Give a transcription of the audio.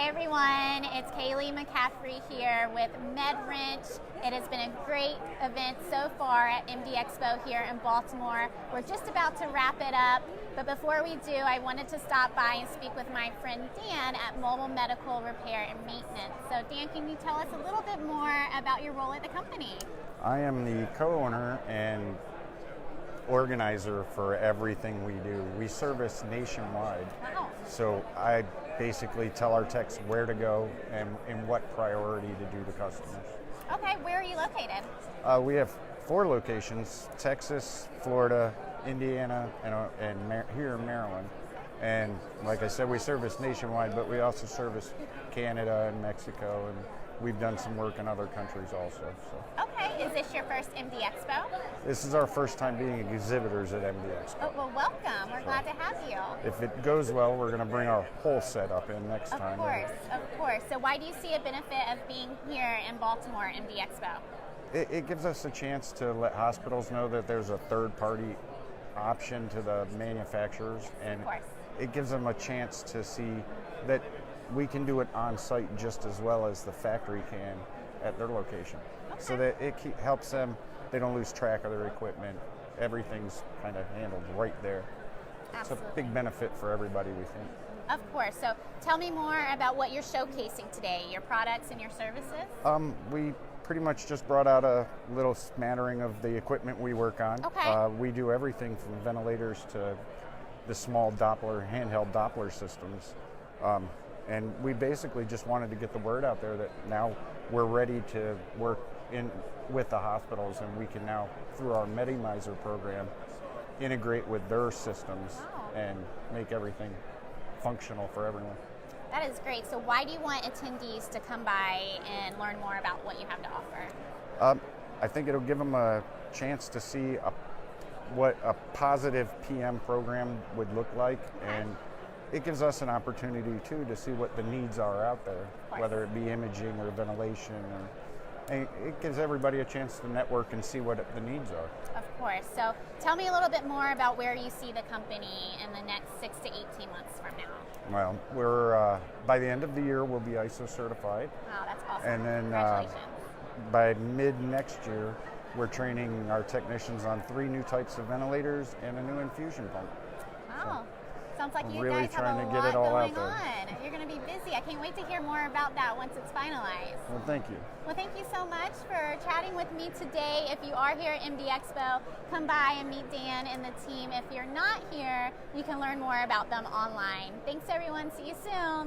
Hey everyone, it's Kaylee McCaffrey here with MedWrench. It has been a great event so far at MD Expo here in Baltimore. We're just about to wrap it up, but before we do, I wanted to stop by and speak with my friend Dan at Mobile Medical Repair and Maintenance. So Dan, can you tell us a little bit more about your role at the company? I am the co-owner and organizer for everything we do. We service nationwide. Wow. So I basically tell our techs where to go and what priority to do to customers. Okay, where are you located? We have 4 locations: Texas, Florida, Indiana, and here in Maryland. And like I said, we service nationwide, but we also service Canada and Mexico, and we've done some work in other countries also. So. Okay, is this your first MD Expo? This is our first time being exhibitors at MD Expo. Oh, well, welcome. We're glad to have you. If it goes well, we're going to bring our whole setup in next time. Of course. So why do you see a benefit of being here in Baltimore MD Expo? It gives us a chance to let hospitals know that there's a third-party option to the manufacturers, and it gives them a chance to see that we can do it on site just as well as the factory can at their location. Okay. So that it helps them, they don't lose track of their equipment. Everything's kind of handled right there. Absolutely. It's a big benefit for everybody, we think. Of course. So tell me more about what you're showcasing today, your products and your services. We pretty much just brought out a little smattering of the equipment we work on. Okay. We do everything from ventilators to the small Doppler, handheld Doppler systems. And we basically just wanted to get the word out there that now we're ready to work in with the hospitals, and we can now, through our MedMizer program, integrate with their systems and make everything functional for everyone. That is great. So why do you want attendees to come by and learn more about what you have to offer? I think it'll give them a chance to see what a positive PM program would look like, and it gives us an opportunity too to see what the needs are out there, whether it be imaging or ventilation, and it gives everybody a chance to network and see what the needs are. Of course. So tell me a little bit more about where you see the company in the next 6 to 18 months from now. Well, we're by the end of the year we'll be ISO certified. Wow, that's awesome. And then Congratulations. by mid next year, we're training our technicians on 3 new types of ventilators and a new infusion pump. Wow. Sounds like you really guys have trying a to get lot it all going out there. on. You're going to be busy. I can't wait to hear more about that once it's finalized. Well, thank you. Well, thank you so much for chatting with me today. If you are here at MD Expo, come by and meet Dan and the team. If you're not here, you can learn more about them online. Thanks, everyone. See you soon.